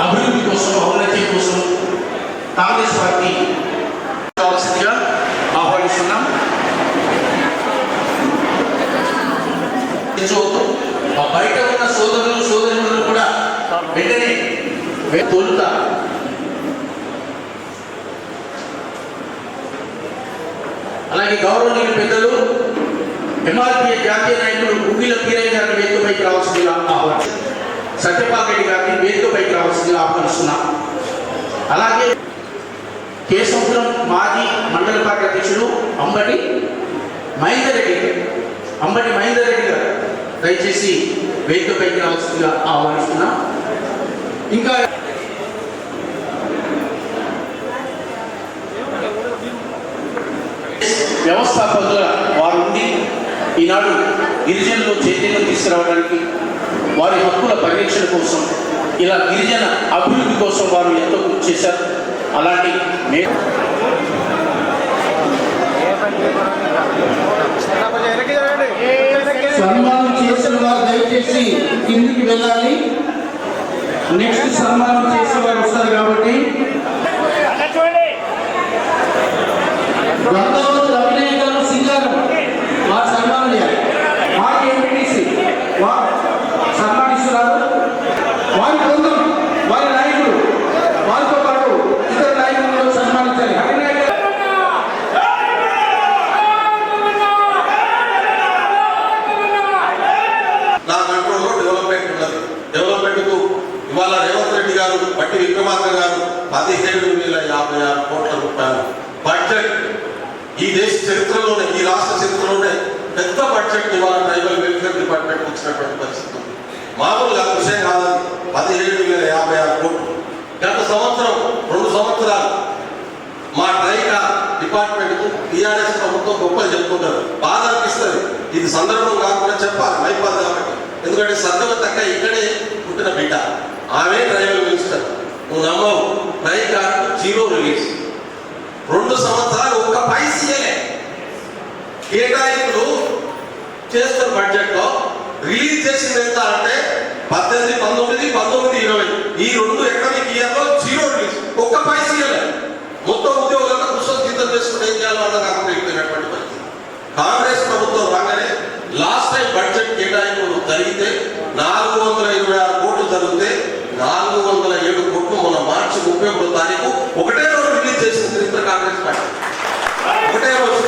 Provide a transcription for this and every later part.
అభివృద్ధి కోసం ఔన్నత్యం కోసం కాంగ్రెస్ పార్టీ కావాల్సిందిగా ఆహ్వానిస్తున్నాం. బయట ఉన్న సోదరులు సోదరులను కూడా వెంటనే తొలుత అలాగే గౌరవనీయులు పెద్దలు ఎంఆర్పీ జాతీయ నాయకులు గుగ్గిల వీరయ్య గారిని వేదికపైకి రావాల్సిందిగా ఆహ్వానిస్తున్నాం. సత్యపాల్ రెడ్డి గారిని వేదికపైకి రావాల్సిందిగా ఆహ్వానిస్తున్నాం. అలాగే కేశవపురం మాజీ మండల పార్టీ అధ్యక్షుడు అంబటి మహేందర్ రెడ్డి గారు దయచేసి వేదికపైకి రావాల్సిందిగా ఆహ్వానిస్తున్నాం. ఇంకా వ్యవస్థాపకుల వారు ఉండి ఈనాడు గిరిజనులు చైతన్యం తీసుకురావడానికి వారి హక్కుల పరిరక్షణ కోసం ఇలా గిరిజన అభివృద్ధి కోసం వారు ఎంతో కృషి చేశారు. అలాంటి సన్మానం చేసిన వారు దయచేసి కిందికి వెళ్ళాలి. నెక్స్ట్ సన్మానం చేసే వారు వస్తారు కాబట్టి అభినయ గారు సింగారం వారు సన్మానం చేయాలి. వారి ఎంపీటీసీ వారు సన్మానిస్తున్నారు. వారి బృందం వారి నాయకులు వారితో పాటు ఇతర నాయకులను సన్మానించాలి. నా కంట్రోల్లో డెవలప్మెంట్ ఉన్నది. డెవలప్మెంట్కు ఇవాళ రేవంత్ రెడ్డి గారు బట్టి విక్రమార్క గారు 17,056 కోట్ల రూపాయలు బడ్జెట్ ఈ దేశ చరిత్రలోనే ఈ రాష్ట్ర చరిత్రలోనే పెద్ద బడ్జెట్ ఇవాళ ట్రైబల్ వెల్ఫేర్ డిపార్ట్మెంట్ వచ్చినటువంటి పరిస్థితి ఉంది. మామూలుగా విషయం కాదు. 17,056 కోట్లు గత సంవత్సరం 2 సంవత్సరాలు మా ట్రైకా డిపార్ట్మెంట్కు టీఆర్ఎస్ ప్రభుత్వం గొప్పలు చెప్పుకుంటారు. బాధ అనిపిస్తుంది. ఇది సందర్భం కాకుండా చెప్పాలి మైపాదు కాబట్టి. ఎందుకంటే సత్యవతి అక్క ఇక్కడే పుట్టిన బిడ్డ, ఆమె ట్రైబల్ మినిస్టర్. నువ్వు నమ్మవు, ట్రైకా 0 రిలీజ్. 2 సంవత్సరాలు ఒక్క పైసలే కేటాయింపులు చేస్తున్న బడ్జెట్ లో రిలీజ్ చేసింది ఎంత అంటే 18, 19, 19, 20 ఈ 2 ఎకనామిక్ ఇయర్ లో 0 రిలీజ్. ఒక్క పైసలే మొత్తం ఉద్యోగులంతా పుస్తకం సిద్ధం చేసుకుంటే ఏం చేయాలో అర్థం కాకుండా అయిపోయినటువంటి పరిస్థితి. కాంగ్రెస్ ప్రభుత్వం రాగానే లాస్ట్ టైం బడ్జెట్ కేటాయింపులు జరిగితే 426 కోట్లు జరిగితే 407 కోట్లు మొన్న మార్చి 31వ తారీఖు ఒకటే రోజు రిలీజ్ చేసింది చరిత్ర కాంగ్రెస్ పార్టీ. ఒకటే రోజు.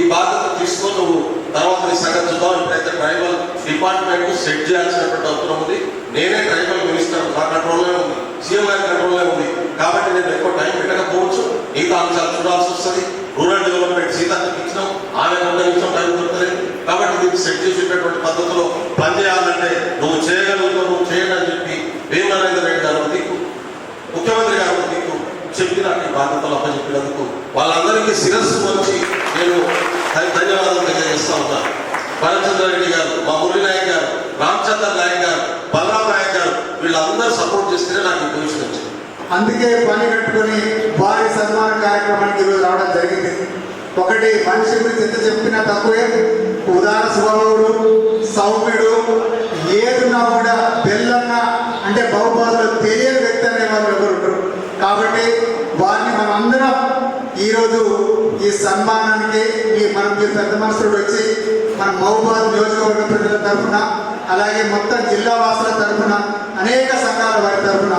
ఈ బాధ్యత తీసుకొని నువ్వు తర్వాత నీ సంగతి చూద్దాం. ఇప్పుడైతే ట్రైబల్ డిపార్ట్మెంట్ సెట్ చేయాల్సినటువంటి అవసరం ఉంది. నేనే ట్రైబల్ మినిస్టర్, నా కంట్రోల్లో ఉంది, సీఎం గారి కంట్రోల్లో ఉంది. కాబట్టి నేను ఎక్కువ టైం పెట్టకపోవచ్చు. మిగతా అంశాలు చూడాల్సి వస్తుంది. రూరల్ డెవలప్మెంట్ సీతకి ఇచ్చినాం, ఆమె 2 నిమిషం టైం దొరకలేదు. కాబట్టి దీన్ని సెట్ చేసేటటువంటి పద్ధతిలో పనిచేయాలంటే నువ్వు చేయగలుగుతావు, నువ్వు చేయడని చెప్పి వేమనరేందర్ రెడ్డి గారు దిక్కు, ముఖ్యమంత్రి గారు దిక్కు చెప్పి నాకు ఈ బాధ్యతలు అప్పచెప్పినందుకు వాళ్ళందరికీ శిరస్సు వచ్చి నేను ధన్యవాదాలు తెలియజేస్తా ఉన్నాను. భరత్చంద్ర రెడ్డి గారు, మా మురళి నాయక్ గారు, రామచంద్ర నాయక్ గారు, బలరాం నాయక్ గారు వీళ్ళందరూ సపోర్ట్ చేస్తేనే నాకు ఈ పొజిషన్ వచ్చింది. అందుకే పని కట్టుకొని భారీ సన్మాన కార్యక్రమానికి ఈరోజు రావడం జరిగింది. ఒకటి, మనిషి గురించి ఎంత చెప్పినా తక్కువే. ఉదార స్వభావుడు, సౌమ్యుడు, ఏదున్నా కూడా బెల్లంగా అంటే బహుబాదులు తెలియని వ్యక్తి అనే వాళ్ళు ఎవరు ఉంటారు. కాబట్టి వారిని మనం అందరం ఈరోజు ఈ సన్మానానికి మనం పెద్ద మనసుడు వచ్చి మన మహబూబాద్ నియోజకవర్గ ప్రజల తరఫున అలాగే మొత్తం జిల్లా వాసుల తరఫున అనేక సంఘాల వారి తరఫున